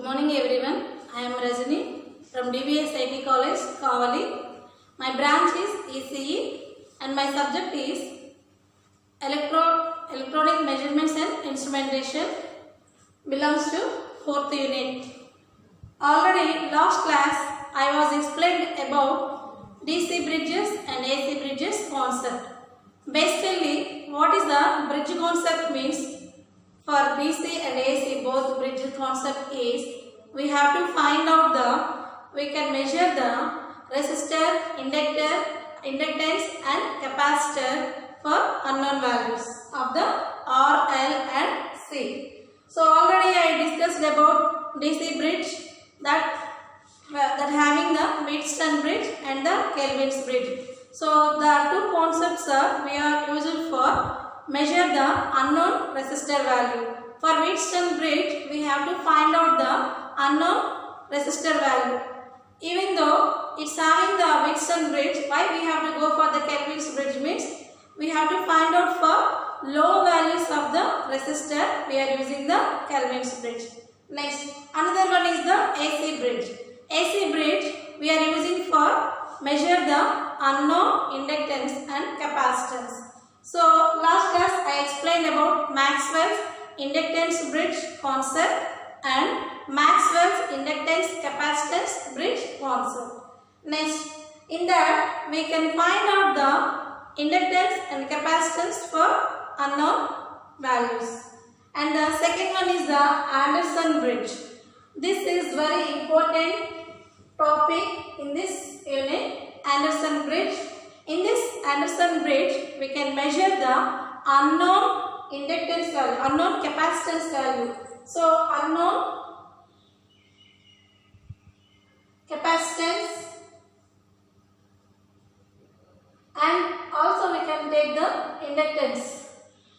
Good morning everyone. I am Rajani from DBS IT College, Kavali. My branch is ECE and my subject is Electronic Measurements and Instrumentation. Belongs to 4th unit. Already last class I was explained about DC bridges and AC bridges concept. Basically, what is the bridge concept means? For DC and AC, both bridge concept is we have to find out we can measure the resistor, inductor, inductance and capacitor for unknown values of the R, L and C. So already I discussed about DC bridge that having the Wheatstone bridge and the Kelvin's bridge. So the two concepts we are using for measure the unknown resistor value. For Wheatstone bridge, we have to find out the unknown resistor value. Even though it's having the Wheatstone bridge, why we have to go for the Kelvin's bridge means we have to find out for low values of the resistor. We are using the Kelvin's bridge. Next, another one is the AC bridge. AC bridge we are using for measure the unknown inductance and capacitance. So last class I explained about Maxwell's inductance bridge concept and Maxwell's inductance capacitance bridge concept. Next, in that we can find out the inductance and capacitance for unknown values. And the second one is the Anderson bridge. This is very important topic in this unit, Anderson bridge. In this Anderson bridge, we can measure the unknown inductance value, unknown capacitance value. So, unknown capacitance and also we can take the inductance.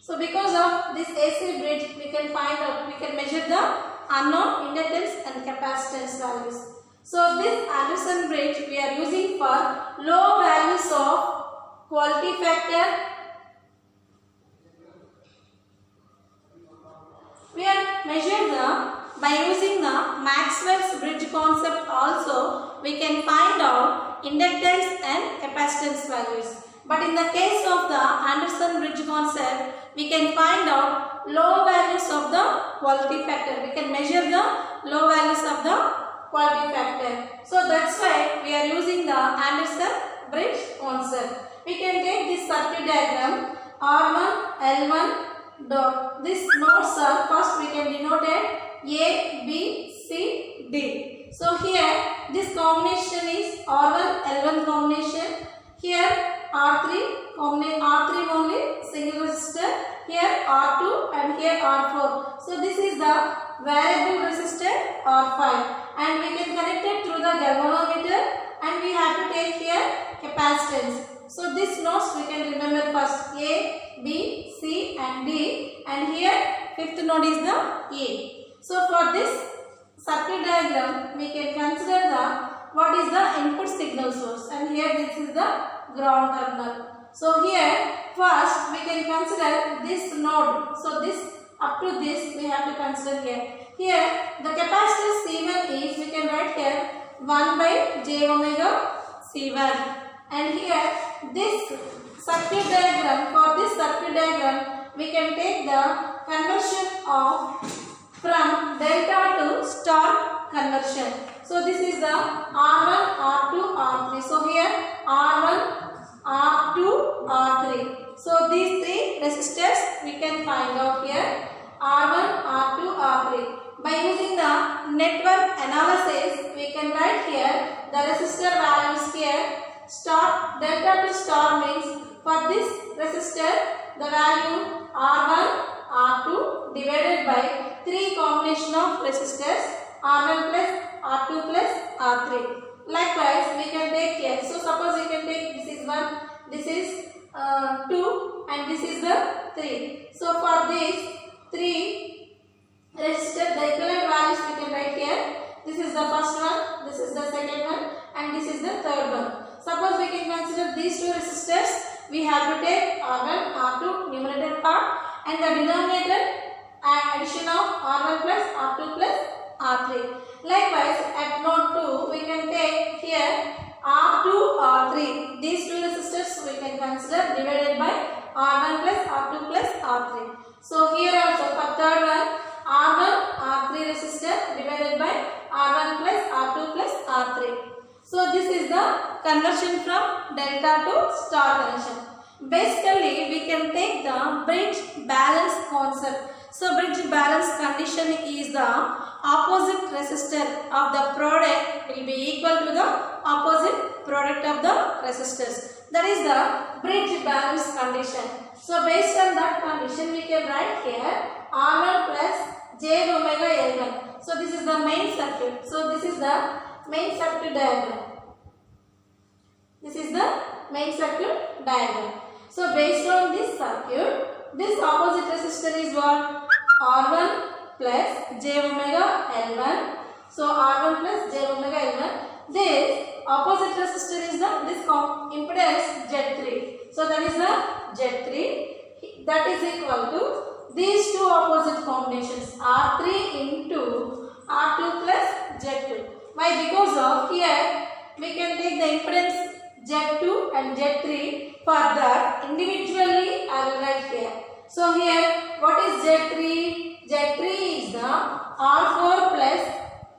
So, because of this AC bridge, we can measure the unknown inductance and capacitance values. So this Anderson bridge we are using for low values of quality factor. We are measured by using the Maxwell's bridge concept also we can find out inductance and capacitance values. But in the case of the Anderson bridge concept we can find out low values of the quality factor. We can measure the low values of the quality factor. So that's why we are using the Anderson bridge concept. We can take this circuit diagram R1, L1 dot. These nodes are first we can denote it A, B, C, D. So here this combination is R1, L1 combination. Here R3 only single resistor. Here R2 and here R4. So this is the variable resistor R5. And we can connect it through the galvanometer and we have to take here capacitance. So these nodes we can remember first A, B, C and D, and here fifth node is the A. So for this circuit diagram we can consider what is the input signal source, and here this is the ground terminal. So here first we can consider this node. So this up to this we have to consider here. Here the capacitor C1 is, we can write here 1 by j omega C1, and here this circuit diagram, for this circuit diagram we can take the conversion from delta to star conversion. So this is the R1, R2, R3. So here R1, R2, R3. So these three resistors we can find out here R1, R2, R3. By using the network analysis, we can write here the resistor values here. Star, delta to star means for this resistor, the value R1, R2 divided by 3 combination of resistors R1 plus R2 plus R3. Likewise, we can take here. So suppose we can take this is 1, this is 2 and this is the 3. So for these 3 resistor, the equivalent values we can write here. This is the first one, this is the second one and this is the third one. Suppose we can consider these two resistors. We have to take R1, R2 numerator part and the denominator addition of R1 plus R2 plus R3. Likewise, at node 2, we can take here R2, R3. These two resistors we can consider divided by R1 plus R2 plus R3. So here also for third one, R1, R3 resistor divided by R1 plus R2 plus R3. So this is the conversion from delta to star connection. Basically, we can take the bridge balance concept. So bridge balance condition is the opposite resistor of the product will be equal to the opposite product of the resistors. That is the bridge balance condition. So based on that condition, we can write here R1 plus j omega L1. So this is the main circuit. So this is the main circuit diagram. This is the main circuit diagram. So based on this circuit, this opposite resistor is what? R1 plus j omega L1. So R1 plus j omega L1. This opposite resistor is this impedance Z3. So that is the Z3. That is equal to these two opposite combinations R3 into R2 plus Z2. Why? Because of here we can take the impedance Z2 and Z3. For that, individually I will write here. So here, what is Z3? Z3 is the R4 plus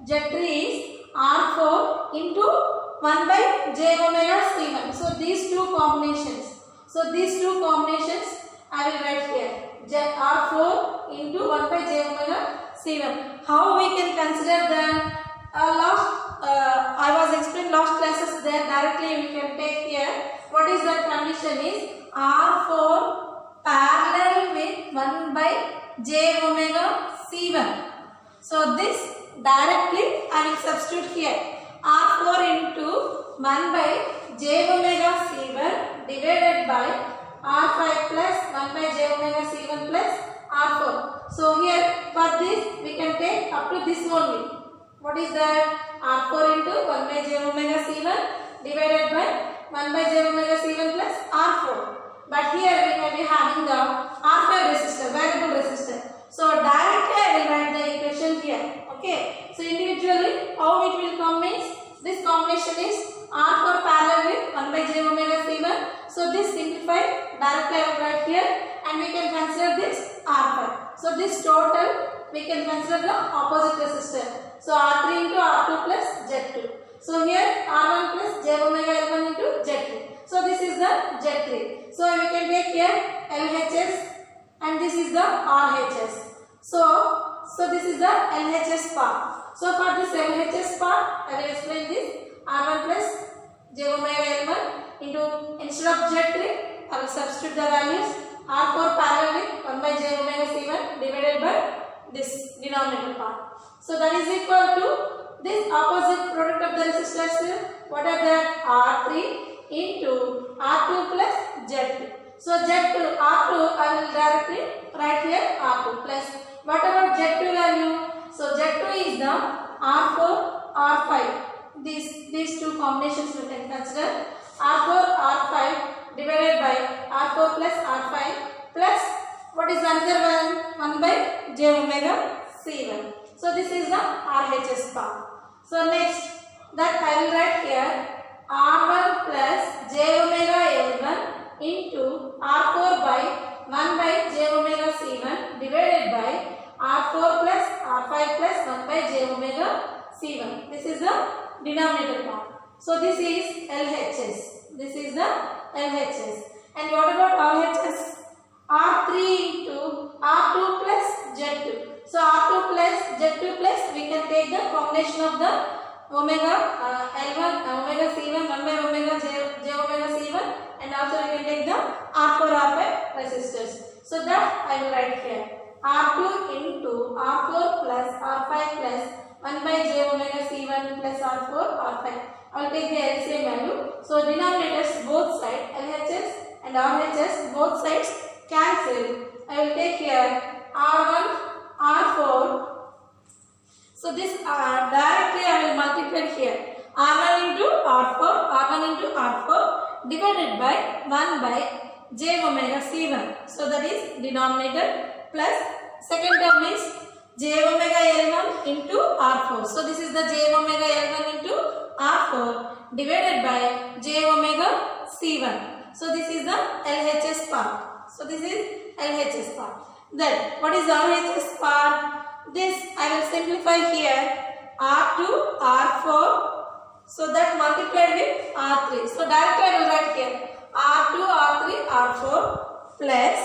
Z3 is R4 into 1 by j omega C1. So these two combinations. So these two combinations I will write here. R4 into 1 by j omega C1. How we can consider the I was explaining last classes there. Directly we can take here. What is that condition is R4 parallel with 1 by j omega C1. So this directly I will substitute here. R4 into 1 by j omega C1 divided by R5 plus 1 by j omega C1 plus R4. So here for this we can take up to this only. What is that? R4 into 1 by j omega C1 divided by 1 by j omega C1 plus R4. But here we may be having the R5 resistor, variable resistor. So directly I will write the equation here. Okay. So individually how it will come means this combination is R4 parallel with 1 by j omega C1. So this simplified directly I will write here and we can consider this R5. So this total we can consider the opposite resistor. So R3 into R2 plus Z2. So here R1 plus j omega L1 into Z2. So this is the Z3. So we can take here LHS and this is the RHS. So this is the LHS part. So for this LHS part, I will explain this R1 plus j omega L1 into, instead of Z3, I will substitute the values R4 parallel with 1 by j omega C1 divided by this denominator part. So that is equal to this opposite product of the resistors. What are that? R3 into R2 plus Z2. So Z2, R2 I will directly write here R2 plus. What about Z2 value? So Z2 is the R4, R5. These two combinations we can consider. R4, R5 divided by R4 plus R5 plus what is another one? 1 by j omega C1. So this is the RHS part. So next that I will write here R1 plus j omega L1 into R4 by 1 by j omega C1 divided by R4 plus R5 plus 1 by j omega C1. This is the denominator part. So this is LHS. This is the LHS. And what about RHS? R3 into R2 plus Z2. So R2 plus Z2 plus we can take the combination of the omega L1 omega C1 1 by omega j omega C1 and also we can take the R4 R5 resistors. So that I will write here R2 into R4 plus R5 plus 1 by j omega C1 plus R4 R5. I will take the LCM value. So denominators both sides LHS and RHS both sides cancel. I will take here R1 R4. So this directly I will multiply here R1 into R4 divided by 1 by j omega C1. So that is denominator plus second term is j omega L1 into R4. So this is the j omega L1 into R4 divided by j omega C1. So this is the LHS part. So this is LHS part. Then what is the RHS part? This I will simplify here. R2, R4. So that multiplied with R3. So directly I will write here R2, R3, R4 plus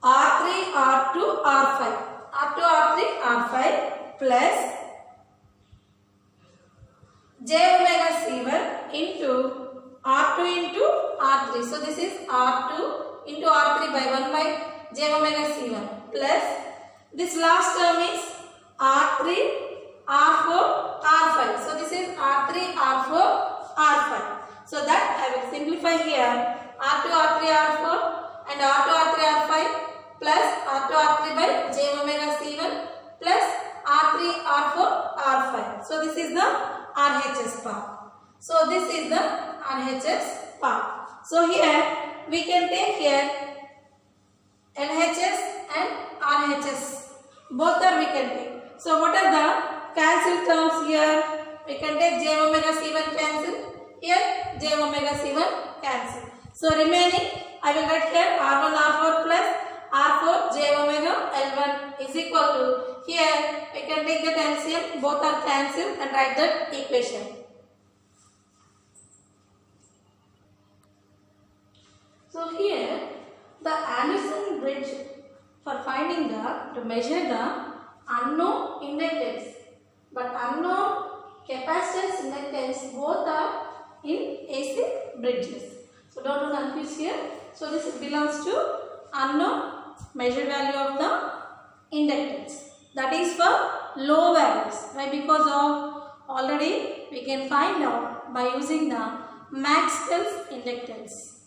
R3, R2, R5. R2, R3, R5 plus j omega C1 into R2 into R3. So this is R2 into R3 by 1 by j omega C1 plus this last term is R3, R4, R5. So this is R3, R4, R5. So that I will simplify here R2, R3, R4 and R2, R3, R5 plus R2, R3 by j omega C1 plus R3, R4, R5. So this is the RHS part. So this is the RHS part. So here we can take here LHS and RHS. Both are we can take. So what are the cancel terms here? We can take j omega C1 cancel. Here j omega C1 cancel. So remaining I will write here R1 R4 plus R4 j omega L1 is equal to, here we can take the LCM, both are cancelled and write that equation. So here the Anderson bridge for finding to measure the unknown inductance, but unknown capacitance inductance both are in AC bridges. So don't confuse here. So this belongs to unknown measured value of the inductance. That is for low values. Why? Because of already we can find out by using the Maxwell's inductance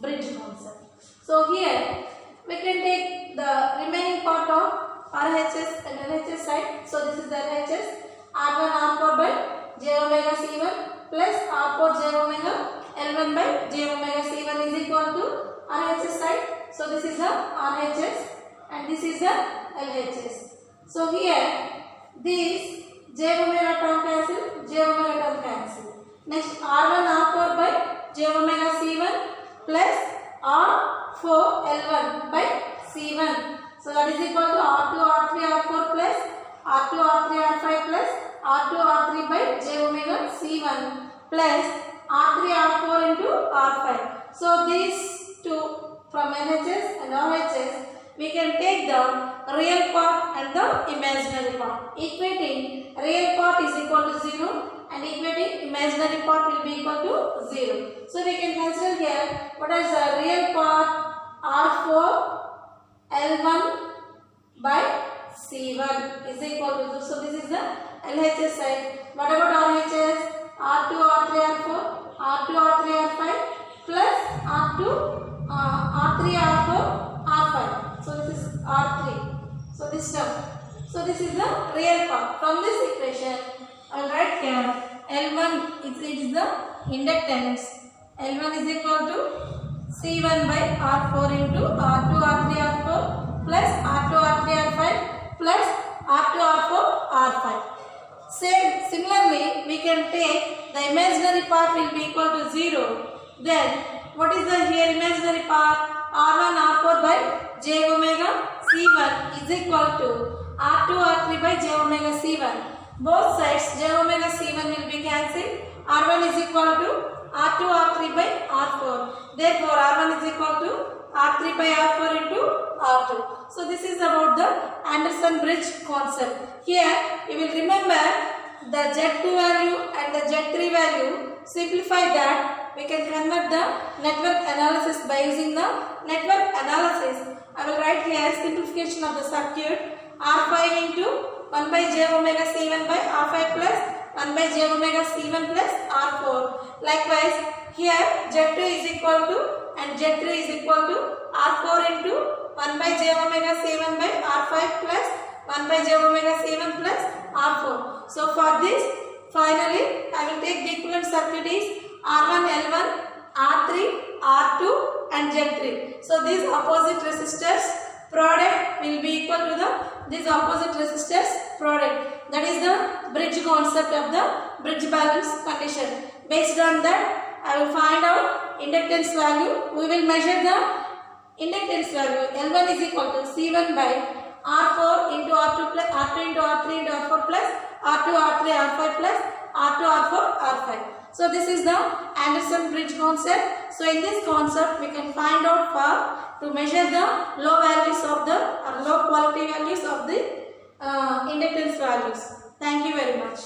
bridge concept. So here we can take the remaining part of RHS and LHS side. So this is the LHS R1 R4 by j omega C1 plus R4 j omega L1 by j omega C1 is equal to RHS side. So this is the RHS and this is the LHS. So here this j omega term cancel, j omega term cancel. Next R1 R4 by j omega C1 plus R4 L1 by C1. So that is equal to R2 R3 R4 plus R2 R3 R5 plus R2 R3 by j omega C1 plus R3 R4 into R5. So these two from LHS and RHS we can take the real part and the imaginary part. Equating real part is equal to 0 and equating imaginary part will be equal to 0. So we can consider here what is the real part R4 L1 by C1 is equal to, so this is the LHS side. What about RHS? R2 R3 R4 R2 R3 R5 plus R3 R4 R5. So this is R3. So this term. So this is the real part. From this equation I will write here L1 it is the inductance. L1 is equal to C1 by R4 into R2 R3 R4 plus R2 R3 R5 plus R2 R4 R5. Similarly, we can take the imaginary part will be equal to 0. Then, what is the here imaginary part? R1 R4 by j omega C1 is equal to R2 R3 by j omega C1. Both sides j omega C1 will be cancelled. R1 is equal to R2 R3 by R4. Therefore, R1 is equal to R3 by R4 into R2. So this is about the Anderson bridge concept. Here you will remember the Z2 value and the Z3 value. Simplify that, we can convert the network analysis by using the network analysis. I will write here simplification of the circuit R5 into 1 by j omega C1 by R5 plus 1 by j omega C1 plus R4. Likewise, here Z2 is equal to and Z3 is equal to R4 into 1 by j omega C1 by R5 plus 1 by j omega C1 plus R4. So for this, finally, I will take the equivalent circuit is R1, L1, R3, R2 and Z3. So these opposite resistors product will be equal to the these opposite resistors product. That is the bridge concept of the bridge balance condition. Based on that, I will find out inductance value. We will measure the inductance value. L1 is equal to C1 by R4 into R2 plus R2 into R3 into R4 plus R2 R3 R5 plus R2 R4 R5. So this is the Anderson bridge concept. So in this concept we can find out to measure the low values of the low quality values of the inductance values. Thank you very much.